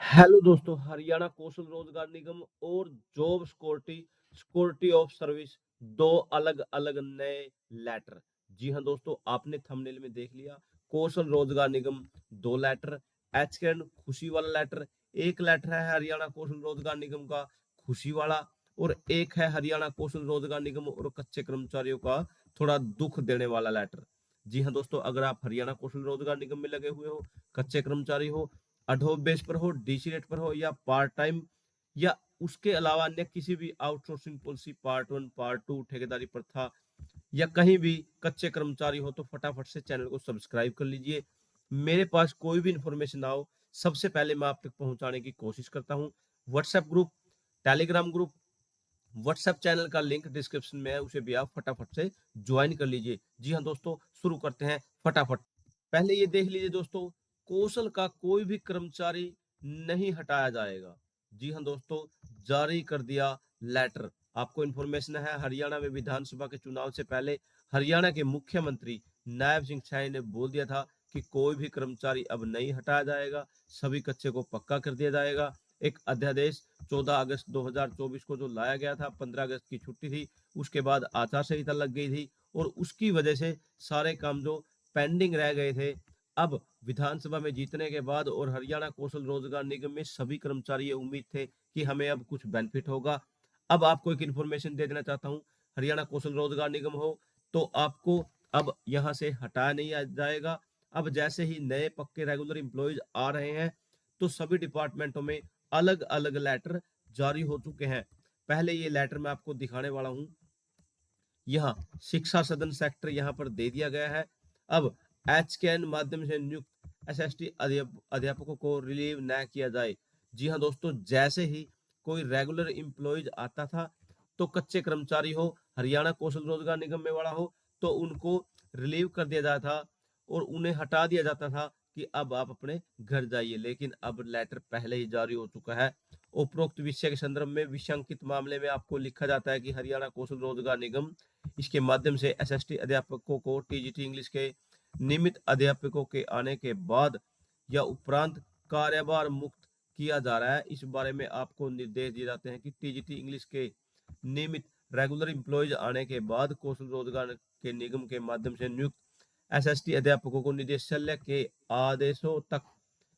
Hello दोस्तों, हरियाणा कौशल रोजगार निगम और job security of service दो अलग अलग नए लेटर। जी हाँ दोस्तों, आपने थंबनेल में देख लिया। कौशल रोजगार निगम दो लेटर, एच खुशी वाला लेटर। एक लेटर है हरियाणा कौशल रोजगार निगम का खुशी वाला, और एक है हरियाणा कौशल रोजगार निगम और कच्चे कर्मचारियों का थोड़ा दुख देने वाला लेटर। जी हाँ दोस्तों, अगर आप हरियाणा कौशल रोजगार निगम में लगे हुए हो, कच्चे कर्मचारी हो, अडोब बेस पर हो, डीसी रेट पर हो, या पार्ट टाइम, या उसके अलावा अन्य किसी भी आउटसोर्सिंग पॉलिसी पार्ट 1 पार्ट 2 ठेकेदारी प्रथा, या कहीं भी कच्चे कर्मचारी हो, तो फटाफट से चैनल को सब्सक्राइब कर लीजिए। मेरे पास कोई भी इंफॉर्मेशन आओ, सबसे पहले मैं आप तक पहुंचाने की कोशिश करता हूं। WhatsApp group, Telegram group, WhatsApp channel का लिंक डिस्क्रिप्शन में है, उसे भी आप फटाफट से ज्वाइन कर लीजिए। जी हाँ दोस्तों, शुरू करते हैं फटाफट। पहले ये देख लीजिए दोस्तों, कौशल का कोई भी कर्मचारी नहीं हटाया जाएगा। जी हाँ दोस्तों, जारी कर दिया लेटर। आपको इन्फॉर्मेशन है, हरियाणा में विधानसभा के चुनाव से पहले हरियाणा के मुख्यमंत्री नायब सिंह सैनी ने बोल दिया था कि कोई भी कर्मचारी अब नहीं हटाया जाएगा, सभी कच्चे को पक्का कर दिया जाएगा। एक अध्यादेश 14 अगस्त 2024 को जो लाया गया था, 15 अगस्त की छुट्टी थी, उसके बाद आचार संहिता लग गई थी, और उसकी वजह से सारे काम जो पेंडिंग रह गए थे, अब विधानसभा में जीतने के बाद और हरियाणा कौशल रोजगार निगम में सभी कर्मचारी ये उम्मीद थे कि हमें अब कुछ बेनिफिट होगा। अब आपको एक इन्फॉर्मेशन दे देना चाहता हूँ, हरियाणा कौशल रोजगार निगम हो तो आपको अब यहाँ से हटाया नहीं जाएगा। अब जैसे ही नए पक्के रेगुलर एम्प्लॉयज आ रहे हैं, तो सभी डिपार्टमेंटों में अलग अलग लेटर जारी हो चुके हैं। पहले ये लेटर मैं आपको दिखाने वाला हूँ। यहाँ शिक्षा सदन सेक्टर यहाँ पर दे दिया गया है। अब एचकेएन माध्यम से नियुक्त एसएसटी अध्यापकों को रिलीव न किया जाए। जी हाँ दोस्तों, जैसे ही कोई रेगुलर एम्प्लॉयज आता था, तो कच्चे कर्मचारी हो, हरियाणा कौशल रोजगार निगम में वाला हो, तो उनको रिलीव कर दिया जाता था और उन्हें हटा दिया जाता था कि अब आप अपने घर जाइए। लेकिन अब लेटर पहले ही जारी हो चुका है। उपरोक्त विषय के संदर्भ में विषयांकित मामले में आपको लिखा जाता है कि हरियाणा कौशल रोजगार निगम इसके माध्यम से एसएसटी अध्यापकों को टीजीटी इंग्लिश के नियमित अध्यापकों के आने के बाद या उपरांत कार्यभार मुक्त किया जा रहा है। इस बारे में आपको निर्देश दिए जाते हैं कि टीजीटी इंग्लिश के नियमित रेगुलर एम्प्लॉयज आने के बाद कौशल रोजगार के निगम के माध्यम से नियुक्त एसएसटी अध्यापकों को निदेशालय के आदेशों तक,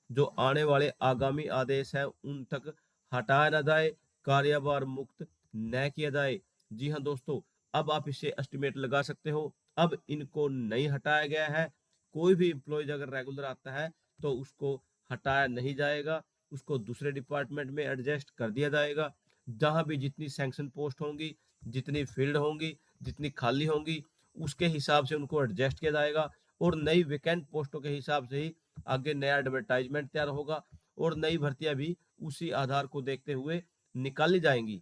जो आने वाले आगामी आदेश है उन तक हटाया न जाए, कार्यभार मुक्त न किया जाए। जी हाँ दोस्तों, अब आप इसे एस्टिमेट लगा सकते हो। अब इनको नहीं हटाया गया है। कोई भी एम्प्लॉयज अगर रेगुलर आता है तो उसको हटाया नहीं जाएगा, उसको दूसरे डिपार्टमेंट में एडजस्ट कर दिया जाएगा। जहां भी जितनी सैंक्शन पोस्ट होंगी, जितनी फील्ड होंगी, जितनी खाली होंगी, उसके हिसाब से उनको एडजस्ट किया जाएगा, और नई वैकेंट पोस्टों के हिसाब से ही आगे नया एडवर्टाइजमेंट तैयार होगा, और नई भर्तियां भी उसी आधार को देखते हुए निकाली जाएंगी।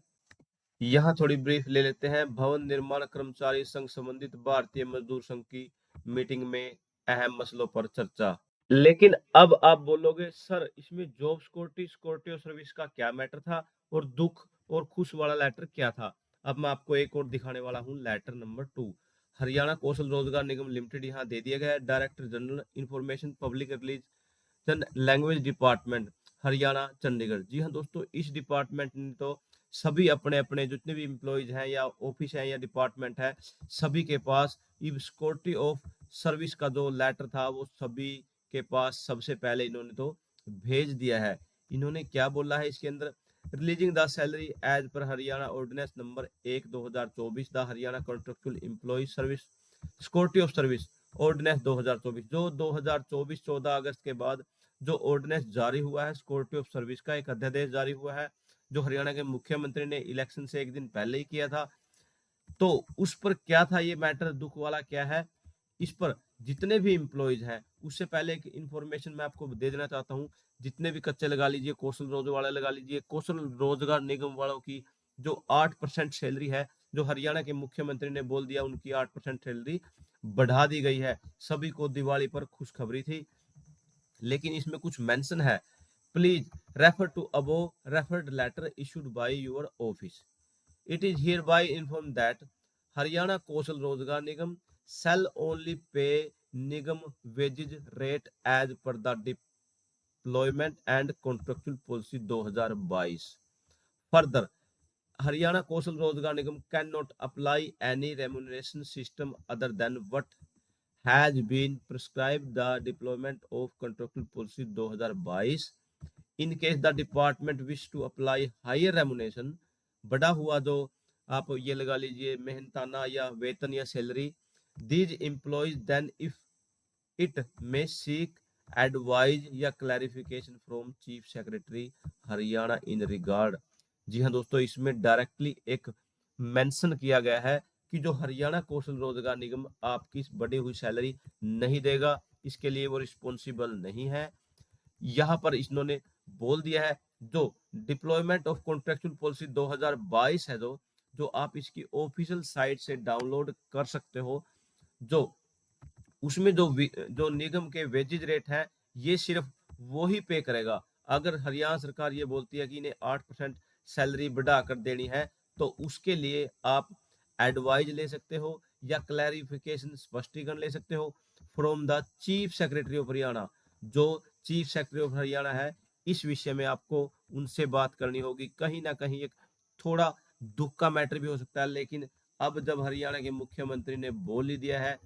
यहाँ थोड़ी ब्रीफ ले लेते हैं। भवन निर्माण कर्मचारी संघ संबंधित भारतीय मजदूर संघ की मीटिंग में अहम मसलों पर चर्चा। लेकिन अब आप बोलोगे, सर इसमें जॉब सिक्योरिटी और सर्विस का क्या मैटर था, और दुख और खुश वाला लेटर क्या था? अब मैं आपको एक और दिखाने वाला हूँ, लेटर नंबर 2। हरियाणा कौशल रोजगार निगम लिमिटेड यहाँ दे दिया गया है। Director general information public release language department, Haryana Chandigarh. जी हाँ दोस्तों, इस डिपार्टमेंट ने तो सभी अपने अपने जितने भी एम्प्लॉयज हैं या ऑफिस है या डिपार्टमेंट है, सभी के पास सिक्योरिटी ऑफ सर्विस का जो लेटर था वो सभी के पास सबसे पहले इन्होंने तो भेज दिया है। इन्होंने क्या बोला है इसके अंदर? Releasing the salary as per Haryana ordinance number 1/2024, the Haryana contractual employee service security of service ordinance 2024, जो 2024 14 अगस्त के बाद जो ऑर्डिनेंस जारी हुआ है, सिक्योरिटी ऑफ सर्विस का एक अध्यादेश जारी हुआ है, जो हरियाणा के मुख्यमंत्री ने इलेक्शन से एक दिन पहले ही किया था। तो उस पर क्या था ये मैटर, दुख वाला क्या है? इस पर जितने भी एम्प्लॉयज हैं, उससे पहले एक इंफॉर्मेशन मैं आपको दे देना चाहता हूँ। जितने भी कच्चे लगा लीजिए, कौशल रोजगार वाले लगा लीजिए, कौशल रोजगार निगम वालों की जो 8% सैलरी है, जो हरियाणा के मुख्यमंत्री ने बोल दिया उनकी 8% सैलरी बढ़ा दी गई है। सभी को दिवाली पर खुशखबरी थी, लेकिन इसमें कुछ मेंशन है। Please refer to above referred letter issued by your office. It is hereby informed that Haryana Kaushal Rozgar Nigam shall only pay Nigam wages rate as per the employment and contractual policy 2022। Further, Haryana Kaushal Rozgar Nigam can not apply any remuneration system other than what has been prescribed the deployment of contractual policy 2022 in case the department wish to apply higher remuneration, बढ़ा हुआ जो आप ये लगा लीजिए मेहनताना या वेतन या salary, these employees then if it may seek advice या clarification from chief secretary Haryana in regard. जी हाँ दोस्तों, इसमें डायरेक्टली एक मेंशन किया गया है कि जो हरियाणा कौशल रोजगार निगम आपकी बढ़ी हुई सैलरी नहीं देगा, इसके लिए वो रिस्पॉन्सिबल नहीं है। यहाँ पर इन्होंने बोल दिया है जो डिप्लॉयमेंट ऑफ कॉन्ट्रेक्चुअल पॉलिसी 2022 है, जो जो आप इसकी ऑफिशियल साइट से डाउनलोड कर सकते हो, जो उसमें जो निगम के वेजेज रेट है ये सिर्फ वो ही पे करेगा। अगर हरियाणा सरकार ये बोलती है कि इन्हें 8% सैलरी बढ़ा कर देनी है, तो उसके लिए आप एडवाइज ले सकते हो या क्लैरिफिकेशन स्पष्टीकरण ले सकते हो from the chief secretary of Haryana. जो चीफ सेक्रेटरी ऑफ हरियाणा है, इस विषय में आपको उनसे बात करनी होगी। कहीं ना कहीं एक थोड़ा दुख का मैटर भी हो सकता है, लेकिन अब जब हरियाणा के मुख्यमंत्री ने बोल ही दिया है,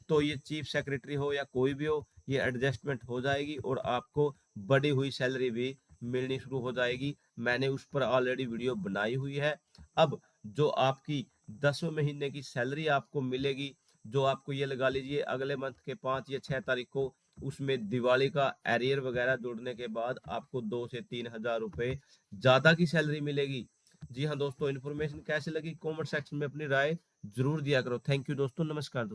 तो ये चीफ सेक्रेटरी हो या कोई भी हो, ये एडजस्टमेंट हो जाएगी और आपको बढ़ी हुई सैलरी भी मिलनी शुरू हो जाएगी। मैंने उस पर ऑलरेडी वीडियो बनाई हुई है। अब जो आपकी 10वें महीने की सैलरी आपको मिलेगी, जो आपको ये लगा लीजिए अगले मंथ के 5 या 6 तारीख को, उसमें दिवाली का एरियर वगैरह जोड़ने के बाद आपको 2 से 3 हजार रुपए ज्यादा की सैलरी मिलेगी। जी हाँ दोस्तों, इन्फॉर्मेशन कैसे लगी कमेंट सेक्शन में अपनी राय जरूर दिया करो। थैंक यू दोस्तों, नमस्कार दोस्तों।